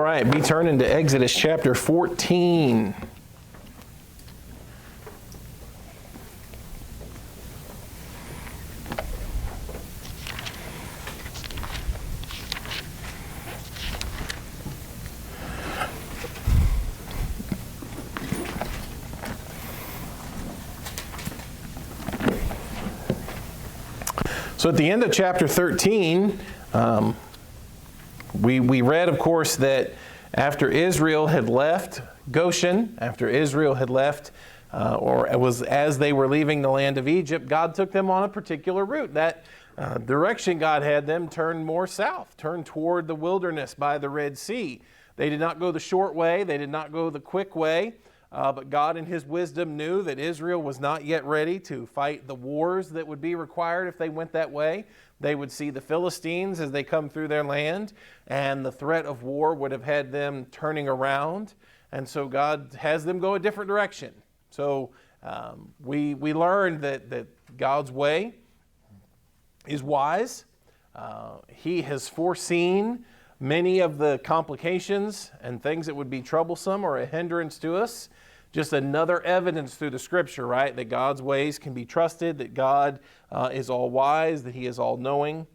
All right, be turning to Exodus chapter 14. So at the end of chapter 13, we read, of course, that after Israel had left Goshen, after Israel had left, or it was as they were leaving the land of Egypt, God took them on a particular route. That direction God had them turned more south, turned toward the wilderness by the Red Sea. They did not go the short way. They did not go the quick way. But God in His wisdom knew that Israel was not yet ready to fight the wars that would be required if they went that way. They would see the Philistines as they come through their land, and the threat of war would have had them turning around. And so God has them go a different direction. So we learned that God's way is wise. He has foreseen many of the complications and things that would be troublesome or a hindrance to us. Just another evidence through the Scripture, right? That God's ways can be trusted, that God is all wise, that He is all knowing.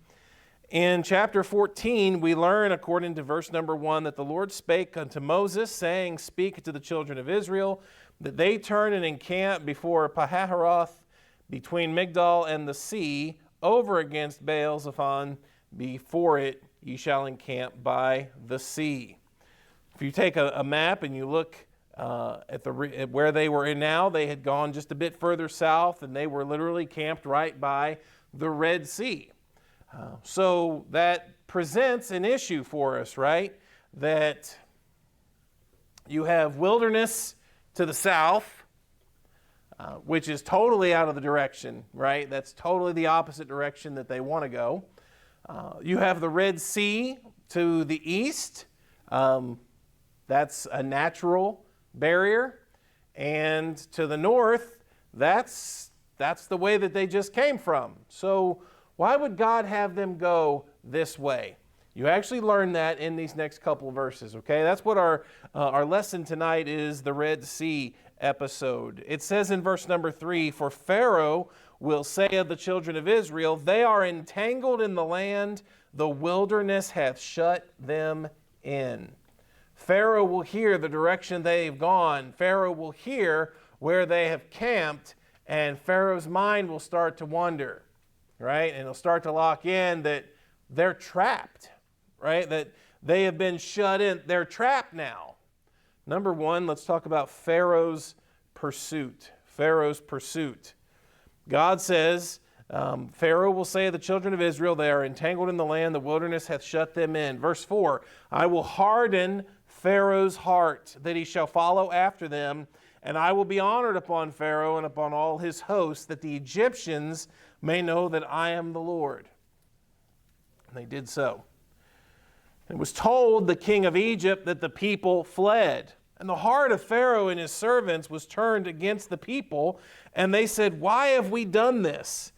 In chapter 14, we learn, according to verse number 1, that the Lord spake unto Moses, saying, Speak to the children of Israel, that they turn and encamp before Pahahiroth, between Migdol and the sea, over against Baal-zephon. Before it ye shall encamp by the sea. If you take a map and you look at where they were in now, they had gone just a bit further south, and they were literally camped right by the Red Sea. So that presents an issue for us, right? That you have wilderness to the south, which is totally out of the direction, right? That's totally the opposite direction that they want to go. You have the Red Sea to the east. That's a natural barrier. And to the north, that's the way that they just came from. So why would God have them go this way? You actually learn that in these next couple of verses, okay? That's what our lesson tonight is, the Red Sea episode. It says in verse number 3, For Pharaoh will say of the children of Israel, They are entangled in the land, the wilderness hath shut them in. Pharaoh will hear the direction they've gone. Pharaoh will hear where they have camped, and Pharaoh's mind will start to wander, right? And he'll start to lock in that they're trapped, right? That they have been shut in. They're trapped now. Number one, let's talk about Pharaoh's pursuit. Pharaoh's pursuit. God says, Pharaoh will say of the children of Israel, They are entangled in the land, the wilderness hath shut them in. Verse 4, I will harden Pharaoh's heart, that he shall follow after them, and I will be honored upon Pharaoh and upon all his hosts, that the Egyptians may know that I am the Lord. And they did so. It was told the king of Egypt that the people fled. And the heart of Pharaoh and his servants was turned against the people, and they said, Why have we done this,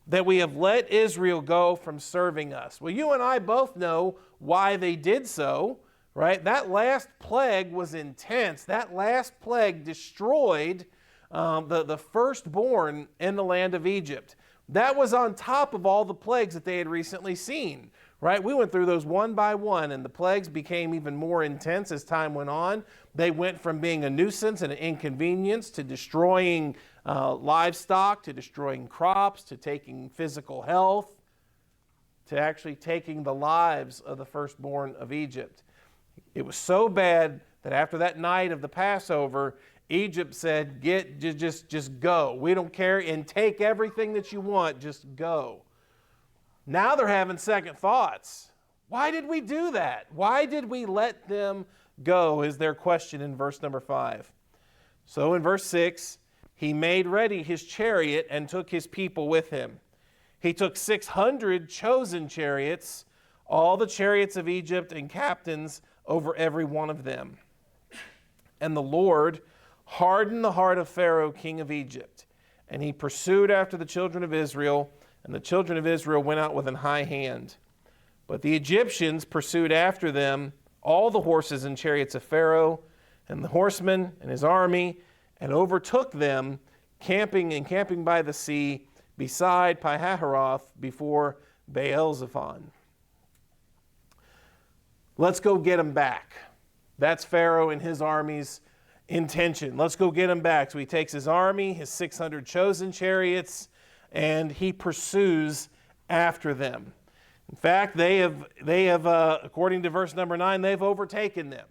that we have let Israel go from serving us? Well, you and I both know why they did so, right? That last plague was intense. That last plague destroyed the firstborn in the land of Egypt. That was on top of all the plagues that they had recently seen, right? We went through those one by one, and the plagues became even more intense as time went on. They went from being a nuisance and an inconvenience to destroying livestock, to destroying crops, to taking physical health, to actually taking the lives of the firstborn of Egypt. It was so bad that after that night of the Passover, Egypt said, just go. We don't care, and take everything that you want, just go. Now they're having second thoughts. Why did we do that? Why did we let them go, is their question in verse number 5. So in verse 6, he made ready his chariot and took his people with him. He took 600 chosen chariots, all the chariots of Egypt, and captains over every one of them. And the Lord hardened the heart of Pharaoh, king of Egypt, and he pursued after the children of Israel, and the children of Israel went out with an high hand. But the Egyptians pursued after them all the horses and chariots of Pharaoh and the horsemen and his army, and overtook them, encamping by the sea beside Pi-hahiroth before Baal-zephon. Let's go get them back. That's Pharaoh and his army's intention. Let's go get him back. So he takes his army, his 600 chosen chariots, and he pursues after them. In fact, they have, according to verse number 9, they've overtaken them.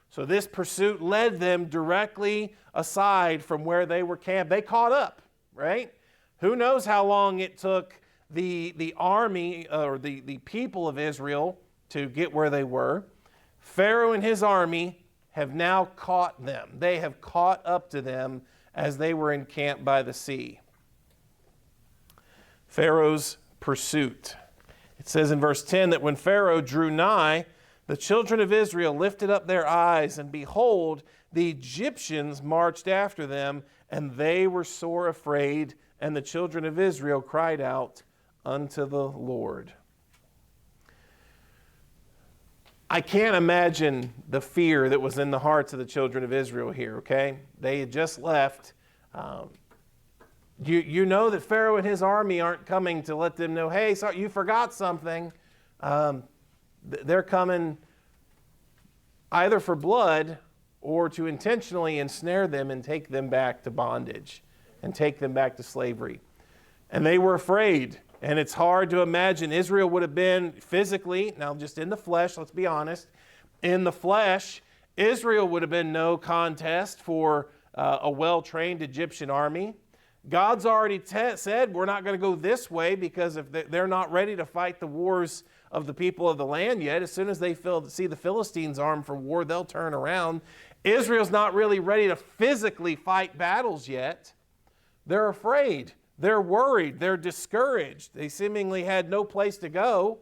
So this pursuit led them directly aside from where they were camped. They caught up, right? Who knows how long it took the army or the people of Israel to get where they were. Pharaoh and his army have now caught them. They have caught up to them as they were encamped by the sea. Pharaoh's pursuit. It says in verse 10 that when Pharaoh drew nigh, the children of Israel lifted up their eyes, and behold, the Egyptians marched after them, and they were sore afraid, and the children of Israel cried out unto the Lord. I can't imagine the fear that was in the hearts of the children of Israel here, okay? They had just left. You know that Pharaoh and his army aren't coming to let them know, hey, sorry, you forgot something. They're coming either for blood or to intentionally ensnare them and take them back to bondage and take them back to slavery. And they were afraid. And it's hard to imagine. Israel would have been physically, now just in the flesh, let's be honest, in the flesh, Israel would have been no contest for a well-trained Egyptian army. God's already said we're not going to go this way because if they're not ready to fight the wars of the people of the land yet. As soon as they see the Philistines armed for war, they'll turn around. Israel's not really ready to physically fight battles yet. They're afraid. They're worried. They're discouraged. They seemingly had no place to go.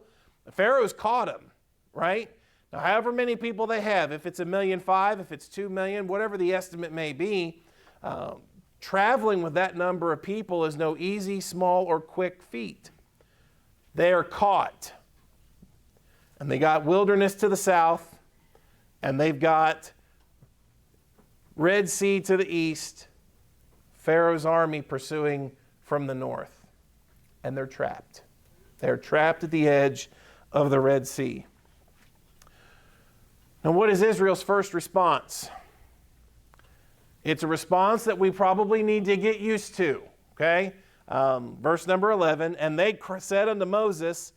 Pharaoh's caught them, right? Now, however many people they have, if it's 1.5 million, if it's 2 million, whatever the estimate may be, traveling with that number of people is no easy, small, or quick feat. They are caught. And they got wilderness to the south, and they've got Red Sea to the east, Pharaoh's army pursuing from the north. And they're trapped. They're trapped at the edge of the Red Sea. Now, what is Israel's first response? It's a response that we probably need to get used to, okay? Verse number 11, and they said unto Moses,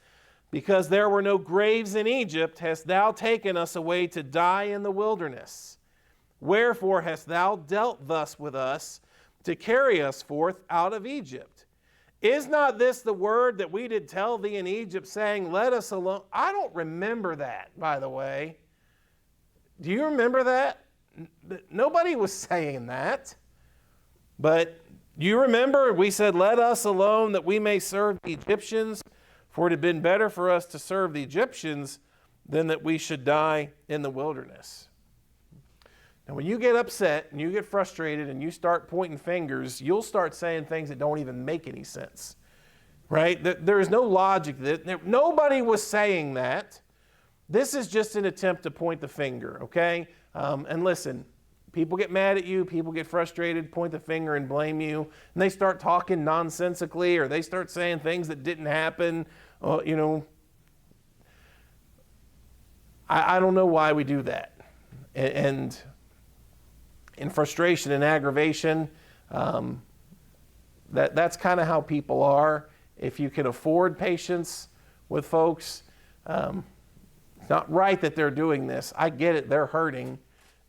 because there were no graves in Egypt, hast thou taken us away to die in the wilderness. Wherefore hast thou dealt thus with us, to carry us forth out of Egypt? Is not this the word that we did tell thee in Egypt, saying, let us alone? I don't remember that, by the way. Do you remember that? Nobody was saying that. But you remember we said, let us alone that we may serve the Egyptians, for it had been better for us to serve the Egyptians than that we should die in the wilderness. Now, when you get upset and you get frustrated and you start pointing fingers, you'll start saying things that don't even make any sense, right? There is no logic. Nobody was saying that. This is just an attempt to point the finger, okay? And listen, people get mad at you, people get frustrated, point the finger and blame you, and they start talking nonsensically, or they start saying things that didn't happen. I don't know why we do that. And in frustration and aggravation, that's kind of how people are. If you can afford patience with folks, it's not right that they're doing this. I get it, they're hurting,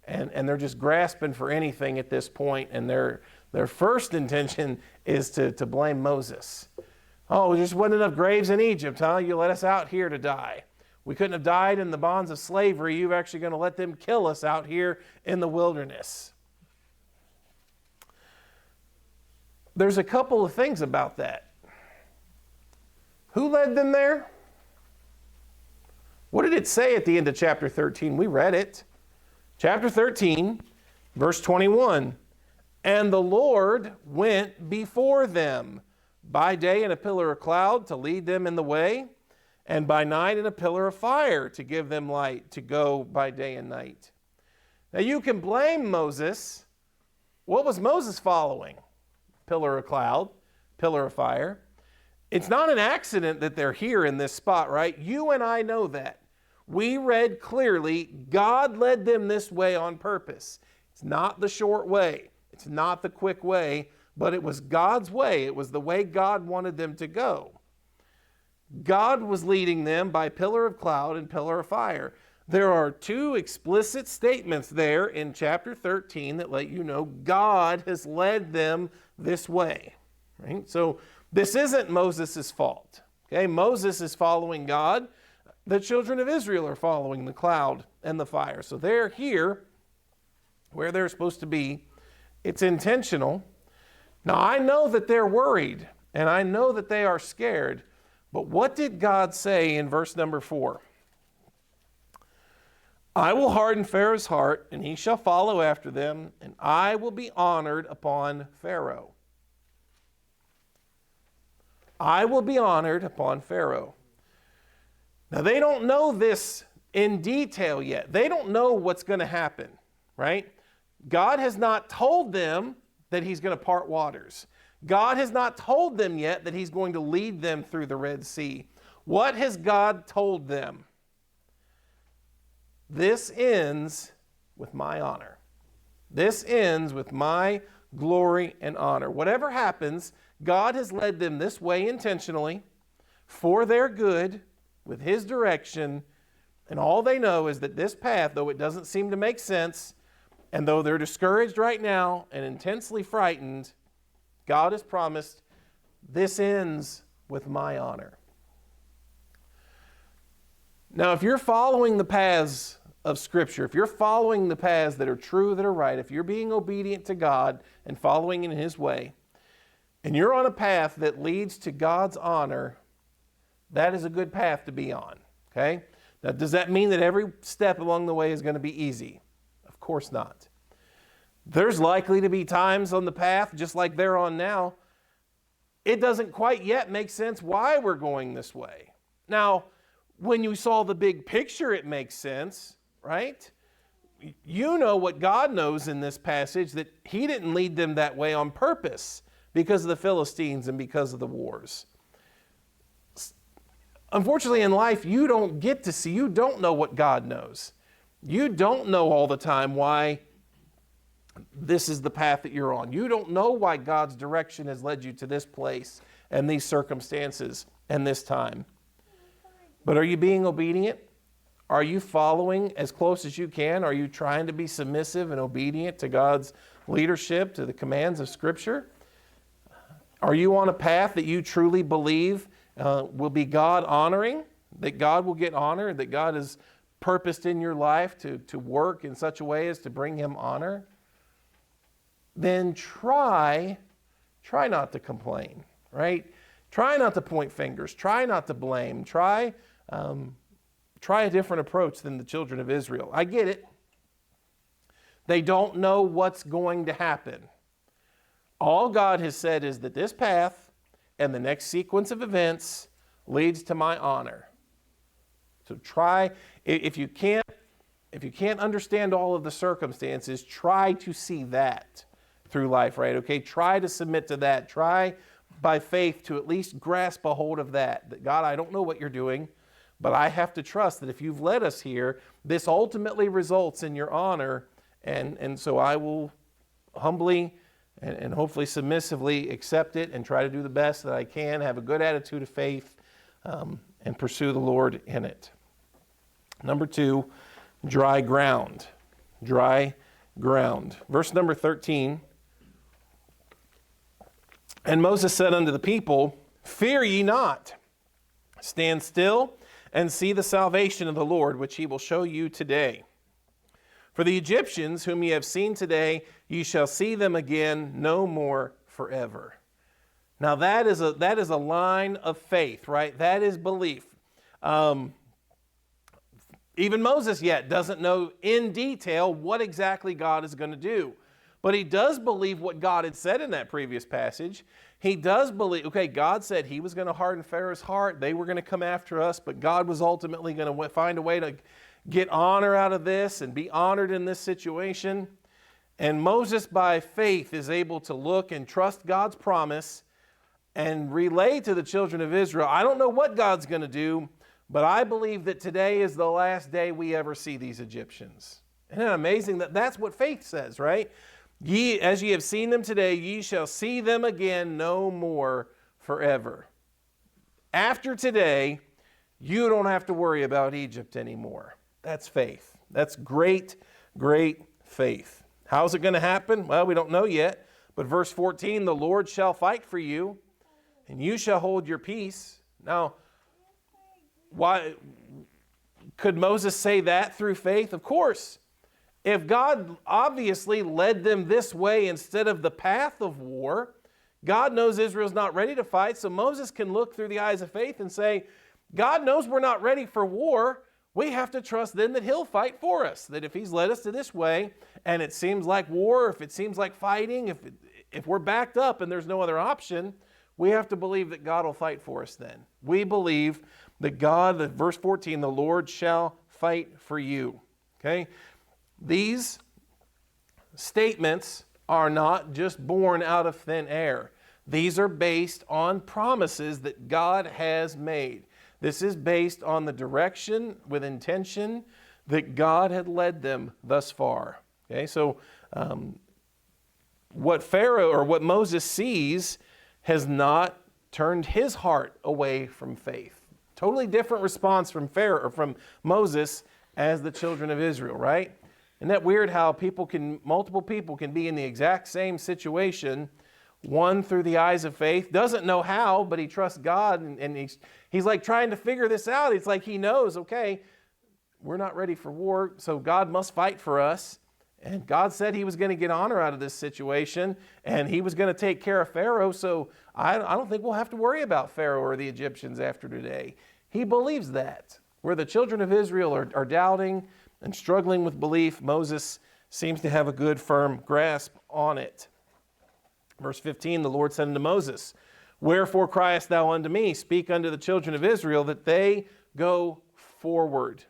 and they're just grasping for anything at this point, and their first intention is to blame Moses. Oh, there just wasn't enough graves in Egypt, huh? You let us out here to die. We couldn't have died in the bonds of slavery. You're actually going to let them kill us out here in the wilderness. There's a couple of things about that. Who led them there? What did it say at the end of chapter 13? We read it. Chapter 13, verse 21. And the Lord went before them by day in a pillar of cloud to lead them in the way, and by night in a pillar of fire to give them light to go by day and night. Now you can blame Moses. What was Moses following? Pillar of cloud, pillar of fire. It's not an accident that they're here in this spot, right? You and I know that. We read clearly, God led them this way on purpose. It's not the short way. It's not the quick way, but it was God's way. It was the way God wanted them to go. God was leading them by pillar of cloud and pillar of fire. There are two explicit statements there in chapter 13 that let you know God has led them this way. Right? So this isn't Moses' fault. Okay? Moses is following God. The children of Israel are following the cloud and the fire. So they're here where they're supposed to be. It's intentional. Now I know that they're worried and I know that they are scared. But what did God say in verse number 4? I will harden Pharaoh's heart, and he shall follow after them, and I will be honored upon Pharaoh. I will be honored upon Pharaoh. Now, they don't know this in detail yet. They don't know what's going to happen, right? God has not told them that he's going to part waters. God has not told them yet that he's going to lead them through the Red Sea. What has God told them? This ends with my honor. This ends with my glory and honor. Whatever happens, God has led them this way intentionally for their good with his direction. And all they know is that this path, though it doesn't seem to make sense, and though they're discouraged right now and intensely frightened, God has promised, this ends with my honor. Now, if you're following the paths of Scripture, if you're following the paths that are true, that are right, if you're being obedient to God and following in his way, and you're on a path that leads to God's honor, that is a good path to be on. Okay? Now, does that mean that every step along the way is going to be easy? Of course not. There's likely to be times on the path, just like they're on now, it doesn't quite yet make sense why we're going this way. Now, when you saw the big picture, it makes sense, right? You know what God knows in this passage, that he didn't lead them that way on purpose because of the Philistines and because of the wars. Unfortunately, in life, you don't get to see, you don't know what God knows. You don't know all the time why this is the path that you're on. You don't know why God's direction has led you to this place and these circumstances and this time. But are you being obedient? Are you following as close as you can? Are you trying to be submissive and obedient to God's leadership, to the commands of Scripture? Are you on a path that you truly believe will be God honoring? That God will get honor? That God has purposed in your life to work in such a way as to bring him honor? Then try not to complain, right? Try not to point fingers. Try not to blame. Try a different approach than the children of Israel. I get it. They don't know what's going to happen. All God has said is that this path and the next sequence of events leads to my honor. So try, if you can't understand all of the circumstances, try to see that through life, right? Okay, try to submit to that. Try by faith to at least grasp a hold of that. That God, I don't know what you're doing, but I have to trust that if you've led us here, this ultimately results in your honor. And so I will humbly and hopefully submissively accept it and try to do the best that I can, have a good attitude of faith, and pursue the Lord in it. Number 2, dry ground. Dry ground. Verse number 13. And Moses said unto the people, fear ye not. Stand still and see the salvation of the Lord, which he will show you today. For the Egyptians whom ye have seen today, ye shall see them again no more forever. Now that is a line of faith, right? That is belief. Even Moses yet doesn't know in detail what exactly God is going to do. But he does believe what God had said in that previous passage. He does believe, okay, God said he was going to harden Pharaoh's heart. They were going to come after us, but God was ultimately going to find a way to get honor out of this and be honored in this situation. And Moses, by faith, is able to look and trust God's promise and relay to the children of Israel, I don't know what God's going to do, but I believe that today is the last day we ever see these Egyptians. Isn't it amazing that that's what faith says, right? Ye, as ye have seen them today, ye shall see them again no more forever. After today, you don't have to worry about Egypt anymore. That's faith. That's great, great faith. How's it going to happen? Well, we don't know yet. But verse 14, the Lord shall fight for you, and you shall hold your peace. Now, why could Moses say that through faith? Of course. If God obviously led them this way instead of the path of war, God knows Israel's not ready to fight, so Moses can look through the eyes of faith and say, God knows we're not ready for war. We have to trust then that he'll fight for us, that if he's led us to this way and it seems like war, if it seems like fighting, if we're backed up and there's no other option, we have to believe that God will fight for us then. We believe that God, verse 14, the Lord shall fight for you. Okay? These statements are not just born out of thin air. These are based on promises that God has made. This is based on the direction with intention that God had led them thus far. Okay, so what Pharaoh or what Moses sees has not turned his heart away from faith. Totally different response from Pharaoh or from Moses as the children of Israel, right? Isn't that weird how multiple people can be in the exact same situation, one through the eyes of faith, doesn't know how, but he trusts God, and he's like trying to figure this out. It's like he knows, okay, we're not ready for war, so God must fight for us. And God said he was going to get honor out of this situation, and he was going to take care of Pharaoh, so I don't think we'll have to worry about Pharaoh or the Egyptians after today. He believes that. Where the children of Israel are doubting and struggling with belief, Moses seems to have a good, firm grasp on it. Verse 15, the Lord said unto Moses, Wherefore criest thou unto me? Speak unto the children of Israel that they go forward.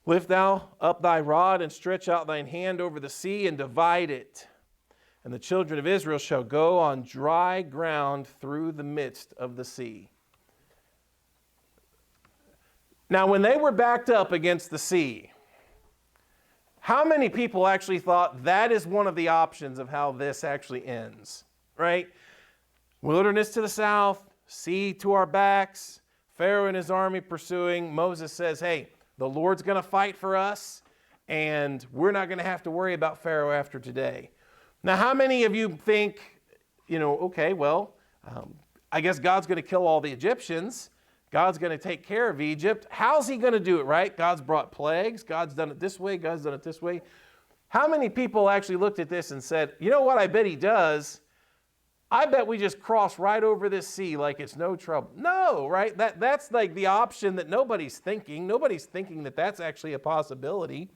Lift thou up thy rod and stretch out thine hand over the sea and divide it. And the children of Israel shall go on dry ground through the midst of the sea. Now, when they were backed up against the sea, how many people actually thought that is one of the options of how this actually ends, right? Wilderness to the south, sea to our backs, Pharaoh and his army pursuing. Moses says, hey, the Lord's going to fight for us, and we're not going to have to worry about Pharaoh after today. Now, how many of you think, okay, well, I guess God's going to kill all the Egyptians. God's going to take care of Egypt. How's he going to do it, right? God's brought plagues. God's done it this way. God's done it this way. How many people actually looked at this and said, you know what I bet he does? I bet we just cross right over this sea like it's no trouble. No, right? That's like the option that nobody's thinking. Nobody's thinking that that's actually a possibility.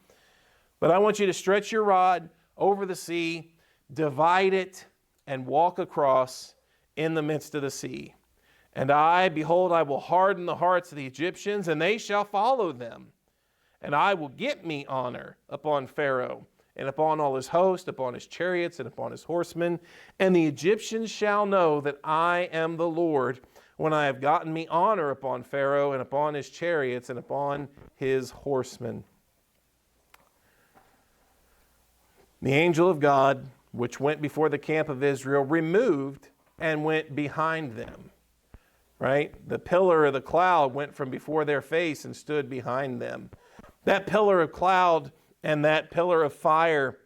But I want you to stretch your rod over the sea, divide it, and walk across in the midst of the sea. And behold, I will harden the hearts of the Egyptians, and they shall follow them. And I will get me honor upon Pharaoh, and upon all his host, upon his chariots, and upon his horsemen. And the Egyptians shall know that I am the Lord, when I have gotten me honor upon Pharaoh, and upon his chariots, and upon his horsemen. The angel of God, which went before the camp of Israel, removed and went behind them. Right? The pillar of the cloud went from before their face and stood behind them. That pillar of cloud and that pillar of fire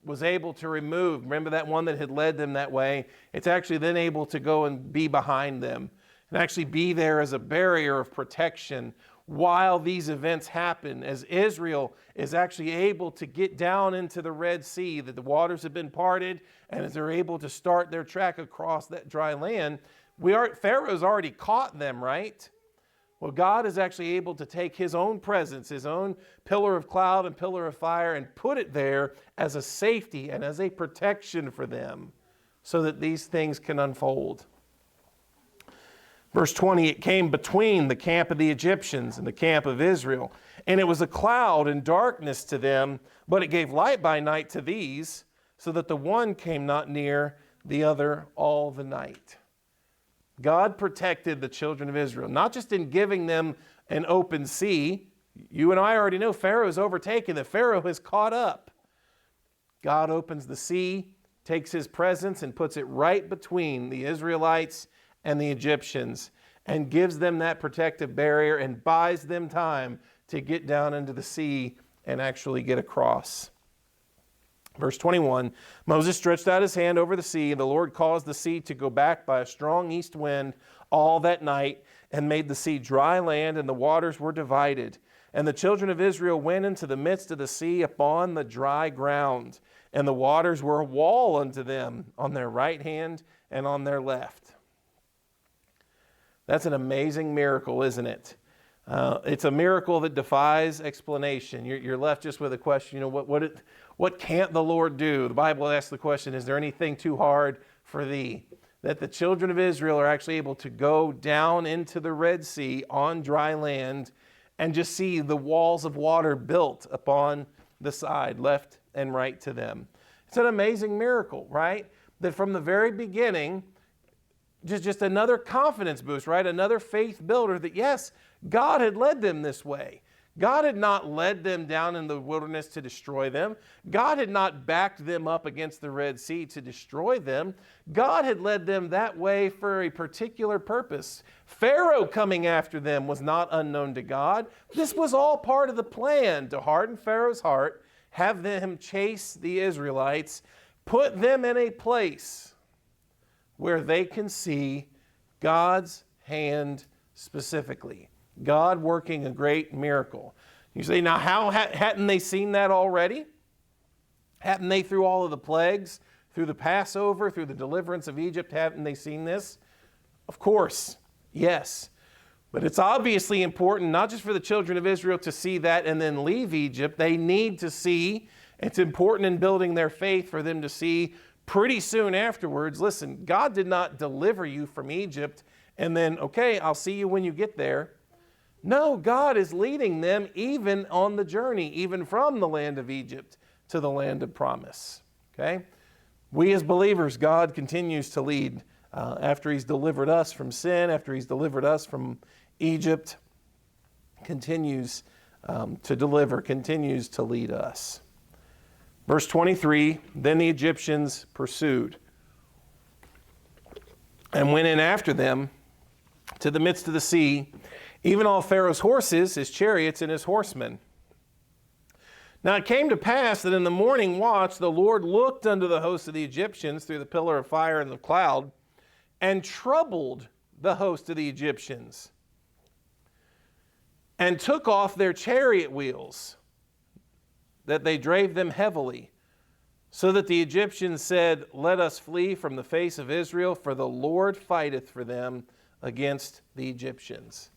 was able to remove. Remember that one that had led them that way? It's actually then able to go and be behind them and actually be there as a barrier of protection while these events happen, as Israel is actually able to get down into the Red Sea, that the waters have been parted, and as they're able to start their track across that dry land. Pharaoh's already caught them, right? Well, God is actually able to take his own presence, his own pillar of cloud and pillar of fire, and put it there as a safety and as a protection for them so that these things can unfold. Verse 20, it came between the camp of the Egyptians and the camp of Israel, and it was a cloud and darkness to them, but it gave light by night to these, so that the one came not near the other all the night. God protected the children of Israel, not just in giving them an open sea. You and I already know Pharaoh is overtaken, that Pharaoh has caught up. God opens the sea, takes his presence and puts it right between the Israelites and the Egyptians, and gives them that protective barrier and buys them time to get down into the sea and actually get across. Verse 21, Moses stretched out his hand over the sea, and the Lord caused the sea to go back by a strong east wind all that night, and made the sea dry land, and the waters were divided. And the children of Israel went into the midst of the sea upon the dry ground, and the waters were a wall unto them on their right hand and on their left. That's an amazing miracle, isn't it? It's a miracle that defies explanation. You're left just with a question, what can't the Lord do? The Bible asks the question, is there anything too hard for thee? That the children of Israel are actually able to go down into the Red Sea on dry land and just see the walls of water built upon the side, left and right to them. It's an amazing miracle, right? That from the very beginning, just another confidence boost, right? Another faith builder that yes, God had led them this way. God had not led them down in the wilderness to destroy them. God had not backed them up against the Red Sea to destroy them. God had led them that way for a particular purpose. Pharaoh coming after them was not unknown to God. This was all part of the plan to harden Pharaoh's heart, have them chase the Israelites, put them in a place where they can see God's hand specifically. God working a great miracle. You say, now how hadn't they seen that already? Hadn't they, through all of the plagues, through the Passover, through the deliverance of Egypt, haven't they seen this? Of course, yes. But it's obviously important, not just for the children of Israel to see that and then leave Egypt. They need to see, it's important in building their faith for them to see pretty soon afterwards, listen, God did not deliver you from Egypt and then, okay, I'll see you when you get there. No, God is leading them even on the journey, even from the land of Egypt to the land of promise. Okay? We as believers, God continues to lead after He's delivered us from sin, after He's delivered us from Egypt, continues to deliver, continues to lead us. Verse 23, then the Egyptians pursued and went in after them to the midst of the sea, even all Pharaoh's horses, his chariots, and his horsemen. Now it came to pass that in the morning watch the Lord looked unto the host of the Egyptians through the pillar of fire and the cloud, and troubled the host of the Egyptians, and took off their chariot wheels, that they drave them heavily, so that the Egyptians said, let us flee from the face of Israel, for the Lord fighteth for them against the Egyptians.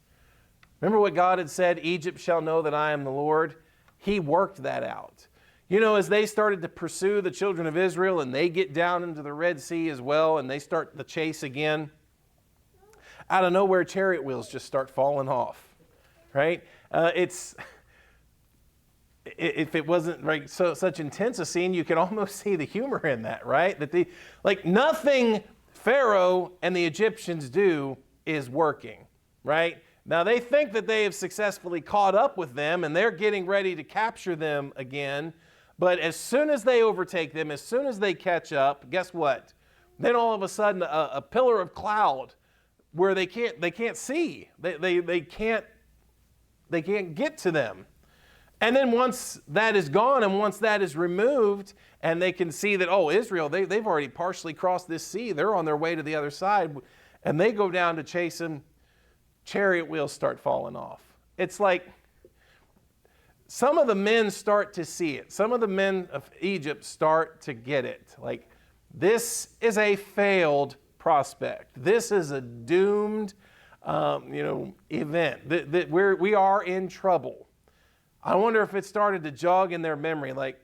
Remember what God had said, Egypt shall know that I am the Lord? He worked that out. You know, as they started to pursue the children of Israel and they get down into the Red Sea as well and they start the chase again, out of nowhere chariot wheels just start falling off, right? If it wasn't such intense a scene, you can almost see the humor in that, right? That nothing Pharaoh and the Egyptians do is working, right? Now they think that they have successfully caught up with them and they're getting ready to capture them again. But as soon as they overtake them, as soon as they catch up, guess what? Then all of a sudden a pillar of cloud where they can't see. They can't get to them. And then once that is gone and once that is removed and they can see that, oh, Israel, they've already partially crossed this sea. They're on their way to the other side. And they go down to chase them. Chariot wheels start falling off. It's like some of the men start to see it. Some of the men of Egypt start to get it. Like, this is a failed prospect. This is a doomed, event. That we are in trouble. I wonder if it started to jog in their memory, like,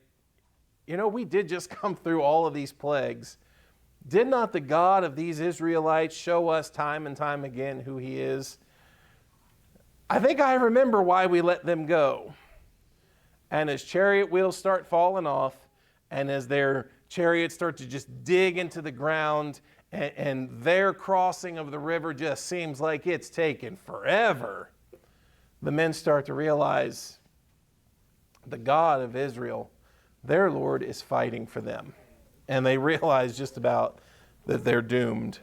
we did just come through all of these plagues. Did not the God of these Israelites show us time and time again who he is? I think I remember why we let them go. And as chariot wheels start falling off, and as their chariots start to just dig into the ground, and their crossing of the river just seems like it's taken forever, the men start to realize the God of Israel, their Lord, is fighting for them. And they realize just about that they're doomed.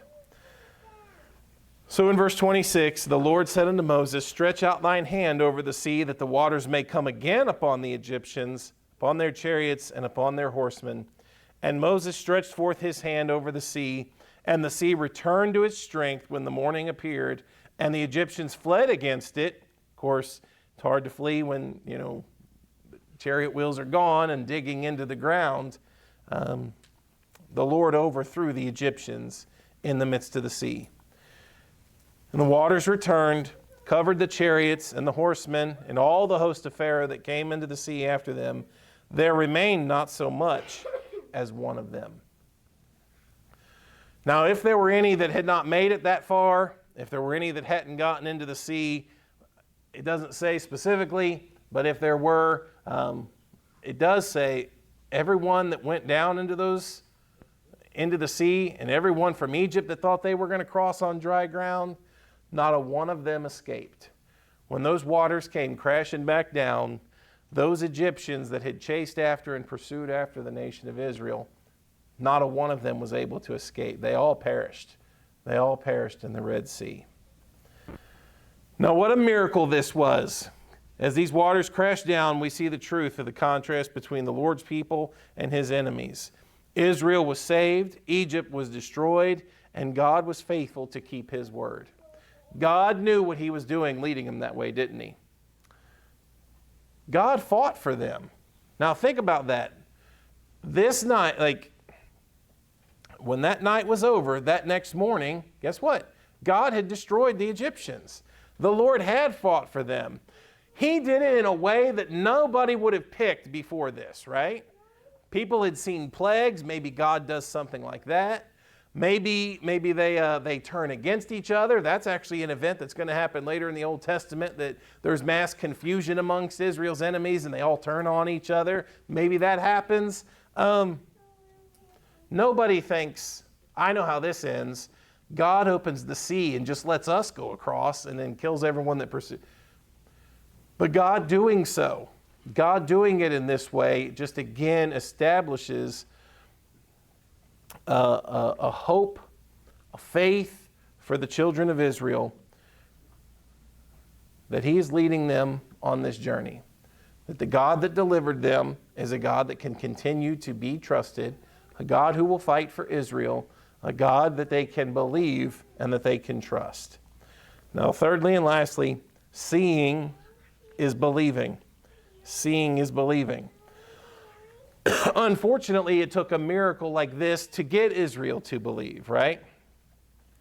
So in verse 26, the Lord said unto Moses, stretch out thine hand over the sea, that the waters may come again upon the Egyptians, upon their chariots, and upon their horsemen. And Moses stretched forth his hand over the sea, and the sea returned to its strength when the morning appeared, and the Egyptians fled against it. Of course, it's hard to flee when, chariot wheels are gone and digging into the ground. The Lord overthrew the Egyptians in the midst of the sea. And the waters returned, covered the chariots and the horsemen and all the host of Pharaoh that came into the sea after them. There remained not so much as one of them. Now, if there were any that had not made it that far, if there were any that hadn't gotten into the sea, it doesn't say specifically, but if there were, it does say everyone that went down into the sea, and everyone from Egypt that thought they were going to cross on dry ground, not a one of them escaped. When those waters came crashing back down, those Egyptians that had chased after and pursued after the nation of Israel, not a one of them was able to escape. They all perished. They all perished in the Red Sea. Now, what a miracle this was. As these waters crashed down, we see the truth of the contrast between the Lord's people and his enemies. Israel was saved, Egypt was destroyed, and God was faithful to keep his word. God knew what he was doing leading them that way, didn't he? God fought for them. Now think about that. This night, when that night was over, that next morning, guess what? God had destroyed the Egyptians. The Lord had fought for them. He did it in a way that nobody would have picked before this, right? People had seen plagues. Maybe God does something like that. Maybe they turn against each other. That's actually an event that's going to happen later in the Old Testament, that there's mass confusion amongst Israel's enemies and they all turn on each other. Maybe that happens. Nobody thinks, I know how this ends. God opens the sea and just lets us go across and then kills everyone that pursues. But God doing so, God doing it in this way, just again establishes a hope, a faith for the children of Israel that he is leading them on this journey. That the God that delivered them is a God that can continue to be trusted, a God who will fight for Israel, a God that they can believe and that they can trust. Now, thirdly and lastly, seeing is believing. Seeing is believing. Unfortunately, it took a miracle like this to get Israel to believe, right?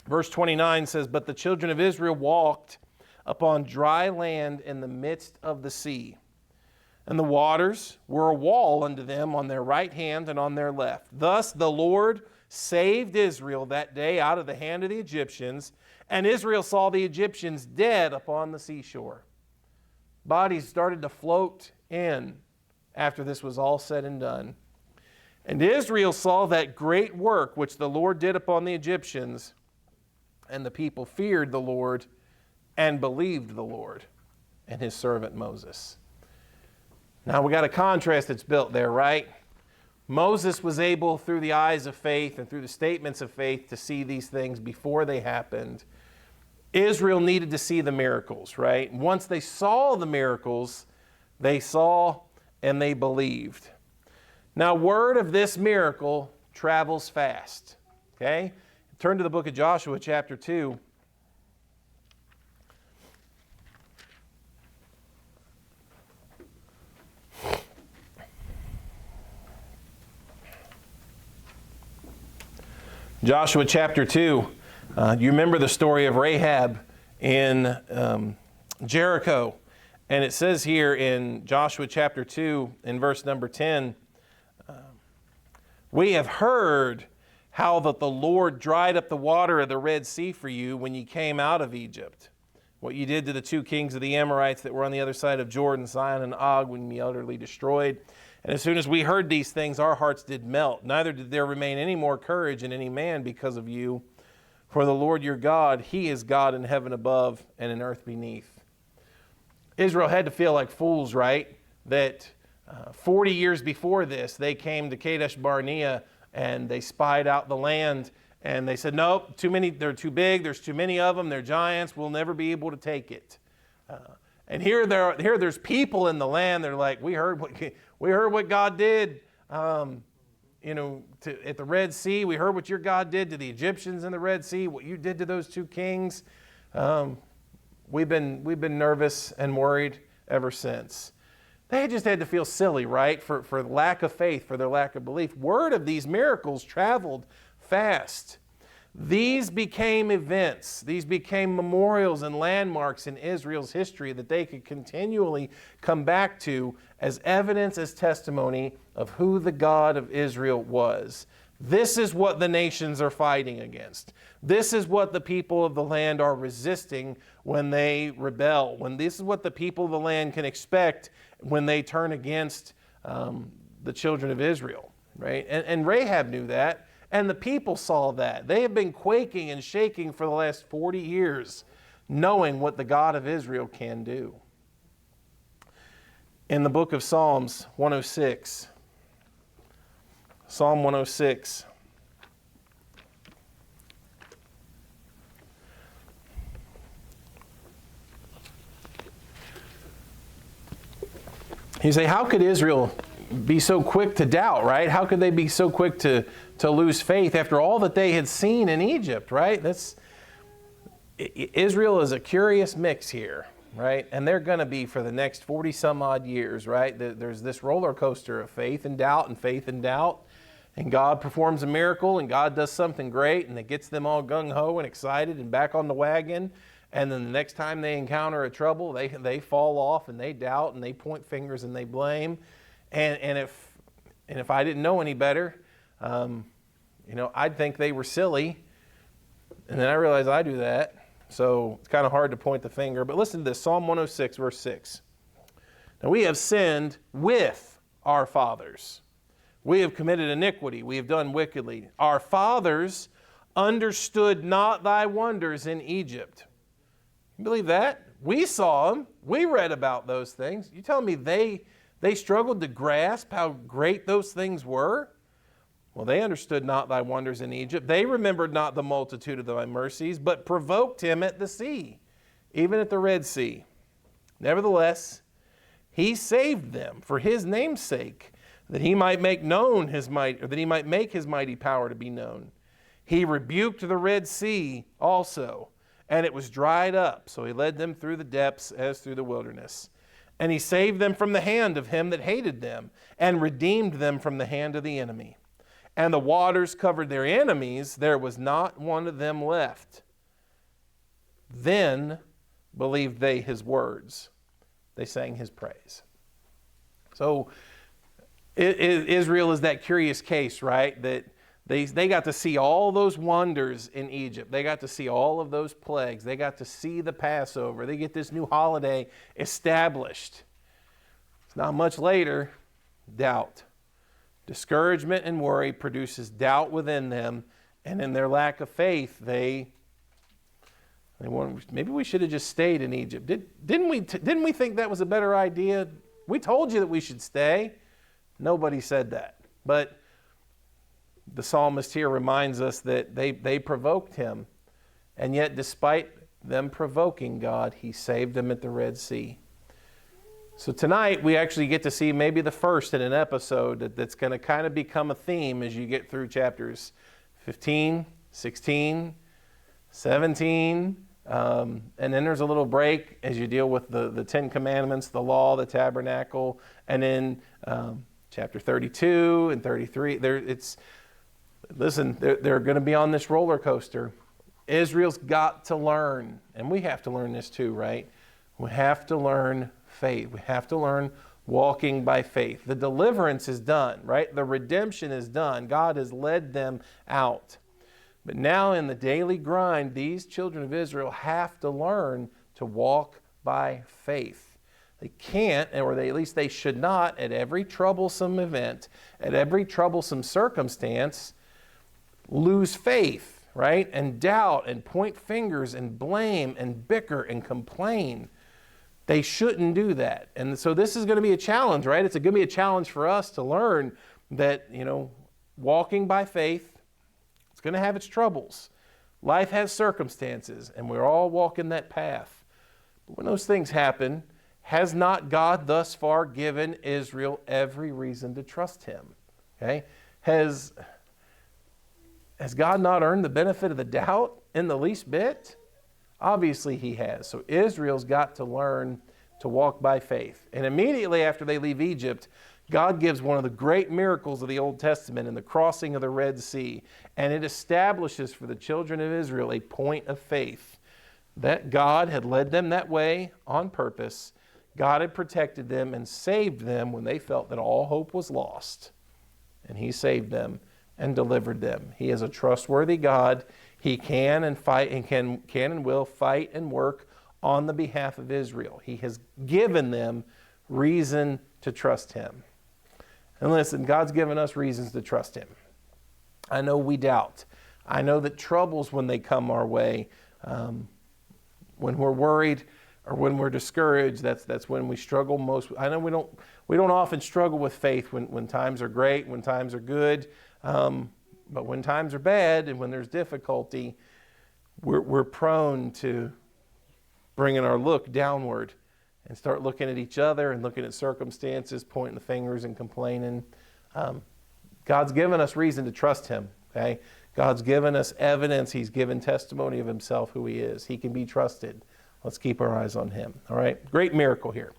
Verse 29 says, but the children of Israel walked upon dry land in the midst of the sea. And the waters were a wall unto them on their right hand and on their left. Thus the Lord saved Israel that day out of the hand of the Egyptians, and Israel saw the Egyptians dead upon the seashore. Bodies started to float in after this was all said and done. And Israel saw that great work which the Lord did upon the Egyptians, and the people feared the Lord and believed the Lord and his servant Moses. Now we got a contrast that's built there, right? Moses was able, through the eyes of faith and through the statements of faith, to see these things before they happened. Israel needed to see the miracles, right? Once they saw the miracles, they saw and they believed. Now, word of this miracle travels fast, okay? Turn to the book of Joshua, chapter 2. Joshua chapter 2. You remember the story of Rahab in Jericho. And it says here in Joshua chapter 2, in verse number 10, we have heard how that the Lord dried up the water of the Red Sea for you when you came out of Egypt. What you did to the two kings of the Amorites that were on the other side of Jordan, Sihon and Og, when you utterly destroyed. And as soon as we heard these things, our hearts did melt. Neither did there remain any more courage in any man because of you. For the Lord your God, He is God in heaven above and in earth beneath. Israel had to feel like fools, right? That 40 years before this, they came to Kadesh Barnea and they spied out the land. And they said, nope, too many, they're too big, there's too many of them, they're giants, we'll never be able to take it. And here there's people in the land, they're like, we heard what God did at the Red Sea. We heard what your God did to the Egyptians in the Red Sea, what you did to those two kings. We've been nervous and worried ever since. They just had to feel silly, right? For lack of faith, for their lack of belief. Word of these miracles traveled fast. These became events. These became memorials and landmarks in Israel's history that they could continually come back to as evidence, as testimony of who the God of Israel was. This is what the nations are fighting against. This is what the people of the land are resisting when they rebel. This is what the people of the land can expect when they turn against the children of Israel, right? And Rahab knew that. And the people saw that. They have been quaking and shaking for the last 40 years, knowing what the God of Israel can do. In the book of Psalms 106, Psalm 106, you say, how could Israel be so quick to doubt, right? How could they be so quick to lose faith after all that they had seen in Egypt, right? Israel is a curious mix here, right? And they're going to be for the next 40 some odd years, right? There's this roller coaster of faith and doubt and faith and doubt. And God performs a miracle and God does something great and it gets them all gung-ho and excited and back on the wagon. And then the next time they encounter a trouble, they fall off and they doubt and they point fingers and they blame. And if I didn't know any better, I'd think they were silly. And then I realized I do that. So it's kind of hard to point the finger. But listen to this, Psalm 106, verse 6. Now we have sinned with our fathers. We have committed iniquity. We have done wickedly. Our fathers understood not thy wonders in Egypt. You believe that? We saw them. We read about those things. You telling me they struggled to grasp how great those things were? Well, they understood not thy wonders in Egypt. They remembered not the multitude of thy mercies, but provoked him at the sea, even at the Red Sea. Nevertheless, he saved them for his name's sake, that he might make known his might, or that he might make his mighty power to be known. He rebuked the Red Sea also, and it was dried up. So he led them through the depths as through the wilderness. And he saved them from the hand of him that hated them, and redeemed them from the hand of the enemy. And the waters covered their enemies, there was not one of them left. Then believed they his words. They sang his praise. So Israel is that curious case, right? That they got to see all those wonders in Egypt. They got to see all of those plagues. They got to see the Passover. They get this new holiday established. It's not much later, doubt. Discouragement and worry produces doubt within them, and in their lack of faith, they want, maybe we should have just stayed in Egypt. Didn't we think that was a better idea? We told you that we should stay. Nobody said that. But the psalmist here reminds us that they provoked him, and yet despite them provoking God, he saved them at the Red Sea. So tonight we actually get to see maybe the first in an episode that's going to kind of become a theme as you get through chapters 15, 16, 17, and then there's a little break as you deal with the Ten Commandments, the law, the tabernacle, and then chapter 32 and 33. They're going to be on this roller coaster. Israel's got to learn, and we have to learn this too, right? We have to learn faith. We have to learn walking by faith. The deliverance is done, right? The redemption is done. God has led them out. But now in the daily grind, these children of Israel have to learn to walk by faith. They can't, or at least they should not, at every troublesome event, at every troublesome circumstance, lose faith, right? And doubt and point fingers and blame and bicker and complain. They shouldn't do that. And so this is going to be a challenge, right? It's going to be a challenge for us to learn that, walking by faith, it's going to have its troubles. Life has circumstances, and we're all walking that path. But when those things happen, has not God thus far given Israel every reason to trust Him? Okay? Has God not earned the benefit of the doubt in the least bit? Obviously He has. So Israel's got to learn to walk by faith. And immediately after they leave Egypt, God gives one of the great miracles of the Old Testament in the crossing of the Red Sea. And it establishes for the children of Israel a point of faith that God had led them that way on purpose. God had protected them and saved them when they felt that all hope was lost. And He saved them and delivered them. He is a trustworthy God. He can and fight and can and will fight and work on the behalf of Israel. He has given them reason to trust Him. And listen, God's given us reasons to trust Him. I know we doubt. I know that troubles, when they come our way, when we're worried or when we're discouraged, that's when we struggle most. I know we don't often struggle with faith when times are great, when times are good. But when times are bad and when there's difficulty, we're prone to bringing our look downward and start looking at each other and looking at circumstances, pointing the fingers and complaining. God's given us reason to trust Him. Okay? God's given us evidence. He's given testimony of Himself, who He is. He can be trusted. Let's keep our eyes on Him. All right? Great miracle here.